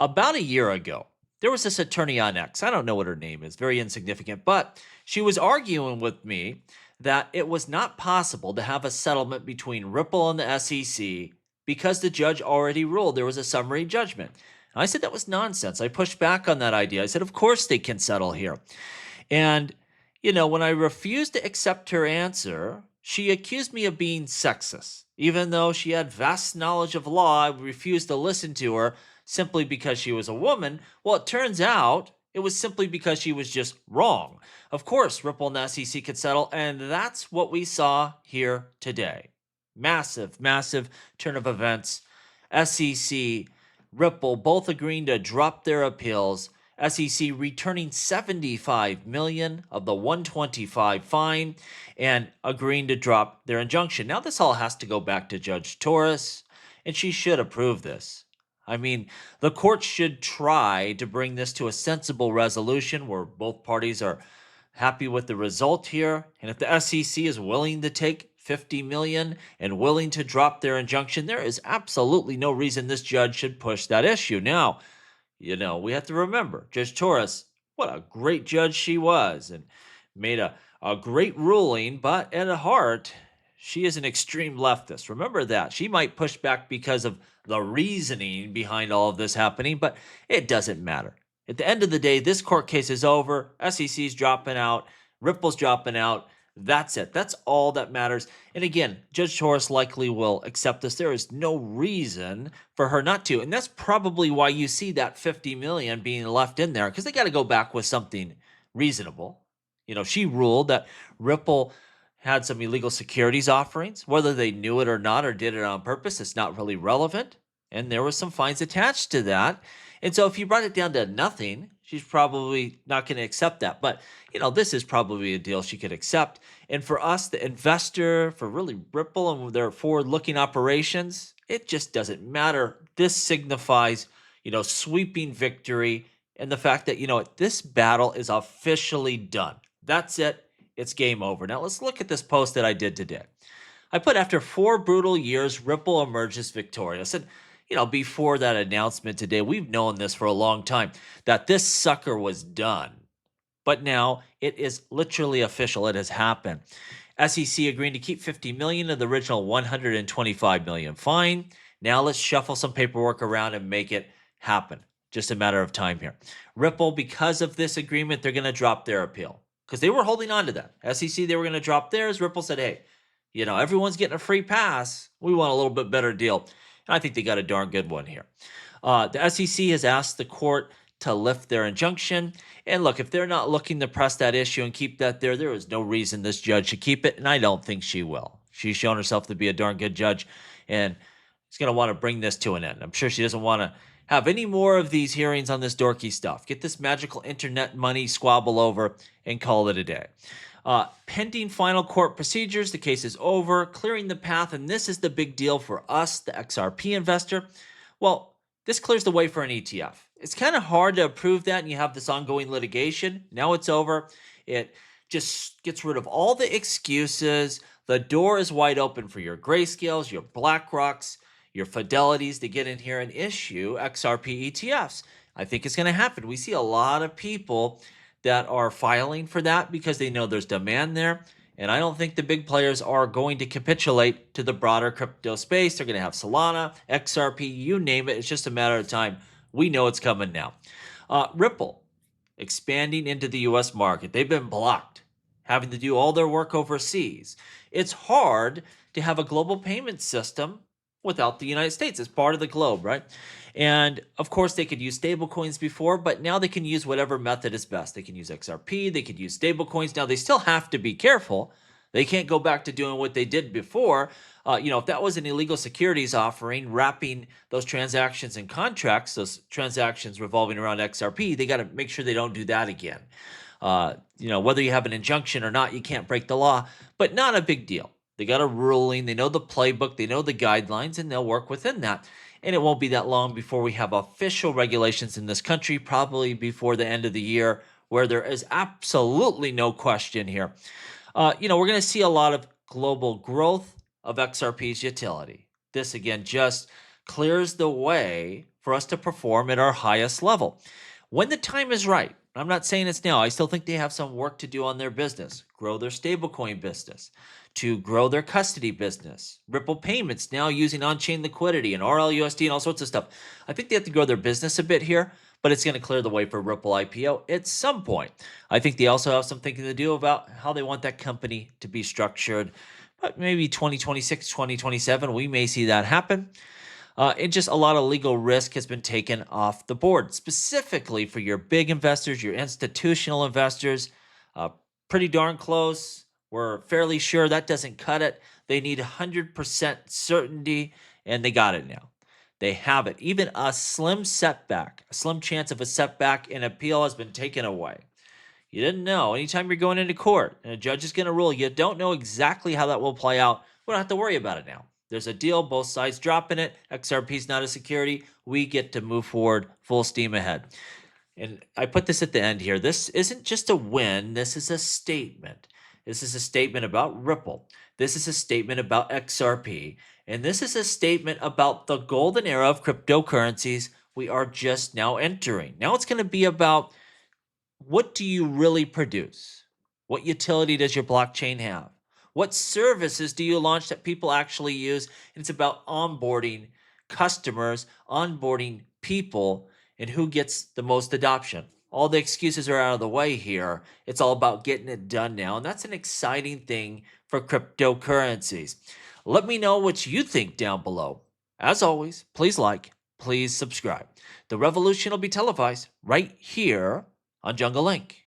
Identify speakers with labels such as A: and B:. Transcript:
A: About a year ago, there was this attorney on X. I don't know what her name is, very insignificant, but she was arguing with me that it was not possible to have a settlement between Ripple and the SEC because the judge already ruled there was a summary judgment. I said that was nonsense. I pushed back on that idea. I said, of course they can settle here. And, when I refused to accept her answer, she accused me of being sexist. Even though she had vast knowledge of law, I refused to listen to her simply because she was a woman. Well, it turns out it was simply because she was just wrong. Of course, Ripple and the SEC could settle, and that's what we saw here today. Massive, massive turn of events. SEC, Ripple both agreeing to drop their appeals. SEC returning 75 million of the 125 fine and agreeing to drop their injunction. Now this all has to go back to Judge Torres, and she should approve this. I mean, the court should try to bring this to a sensible resolution where both parties are happy with the result here. And if the SEC is willing to take 50 million and willing to drop their injunction, there is absolutely no reason this judge should push that issue. Now, we have to remember Judge Torres, what a great judge she was, and made a great ruling, but at heart, she is an extreme leftist. Remember that. She might push back because of the reasoning behind all of this happening, but it doesn't matter. At the end of the day, this court case is over. SEC's dropping out. Ripple's dropping out. That's it. That's all that matters. And again, Judge Torres likely will accept this. There is no reason for her not to. And that's probably why you see that 50 million being left in there, because they got to go back with something reasonable. She ruled that Ripple had some illegal securities offerings. Whether they knew it or not or did it on purpose, it's not really relevant. And there was some fines attached to that. And so if you brought it down to nothing, she's probably not going to accept that. But, this is probably a deal she could accept. And for us, the investor, for really Ripple and their forward-looking operations, it just doesn't matter. This signifies, sweeping victory and the fact that, this battle is officially done. That's it. It's game over. Now let's look at this post that I did today. I put, after 4 brutal years, Ripple emerges victorious. And before that announcement today, we've known this for a long time, that this sucker was done. But now it is literally official. It has happened. SEC agreeing to keep 50 million of the original 125 million fine. Now let's shuffle some paperwork around and make it happen. Just a matter of time here. Ripple, because of this agreement, they're going to drop their appeal because they were holding on to that. SEC, they were going to drop theirs. Ripple said, hey, everyone's getting a free pass. We want a little bit better deal. And I think they got a darn good one here. The SEC has asked the court to lift their injunction. And look, if they're not looking to press that issue and keep that there is no reason this judge should keep it. And I don't think she will. She's shown herself to be a darn good judge. And she's going to want to bring this to an end. I'm sure she doesn't want to have any more of these hearings on this dorky stuff. Get this magical internet money squabble over and call it a day. Pending final court procedures, the case is over, clearing the path, and this is the big deal for us, the XRP investor. Well, this clears the way for an ETF. It's kind of hard to approve that, and you have this ongoing litigation. Now it's over. It just gets rid of all the excuses. The door is wide open for your Grayscales, your BlackRocks, your Fidelities to get in here and issue XRP ETFs. I think it's going to happen. We see a lot of people that are filing for that because they know there's demand there. And I don't think the big players are going to capitulate to the broader crypto space. They're going to have Solana, XRP, you name it. It's just a matter of time. We know it's coming now. Ripple, expanding into the U.S. market. They've been blocked, having to do all their work overseas. It's hard to have a global payment system without the United States. It's part of the globe, right? And of course, they could use stablecoins before, but now they can use whatever method is best. They can use XRP, they could use stablecoins. Now, they still have to be careful. They can't go back to doing what they did before. If that was an illegal securities offering, wrapping those transactions in contracts, those transactions revolving around XRP, they got to make sure they don't do that again. Whether you have an injunction or not, you can't break the law, but not a big deal. They got a ruling, they know the playbook, they know the guidelines, and they'll work within that. And it won't be that long before we have official regulations in this country, probably before the end of the year, where there is absolutely no question here. We're going to see a lot of global growth of XRP's utility. This, again, just clears the way for us to perform at our highest level. When the time is right, I'm not saying it's now. I still think they have some work to do on their business, grow their stablecoin business, to grow their custody business, Ripple payments now using on chain liquidity and RLUSD and all sorts of stuff. I think they have to grow their business a bit here, but it's going to clear the way for Ripple IPO at some point. I think they also have some thinking to do about how they want that company to be structured. But maybe 2026, 2027, we may see that happen. And just a lot of legal risk has been taken off the board, specifically for your big investors, your institutional investors. Uh, Pretty darn close. We're fairly sure that doesn't cut it. They need 100% certainty, and they got it now. They have it. Even a slim setback, a slim chance of a setback in appeal has been taken away. You didn't know. Anytime you're going into court and a judge is going to rule, you don't know exactly how that will play out. We don't have to worry about it now. There's a deal, both sides dropping it. XRP is not a security. We get to move forward full steam ahead. And I put this at the end here. This isn't just a win. This is a statement. This is a statement about Ripple. This is a statement about XRP. And this is a statement about the golden era of cryptocurrencies we are just now entering. Now it's going to be about, what do you really produce? What utility does your blockchain have? What services do you launch that people actually use? And it's about onboarding customers, onboarding people, and who gets the most adoption. All the excuses are out of the way here. It's all about getting it done now. And that's an exciting thing for cryptocurrencies. Let me know what you think down below. As always, please like, please subscribe. The revolution will be televised right here on Jungle Link.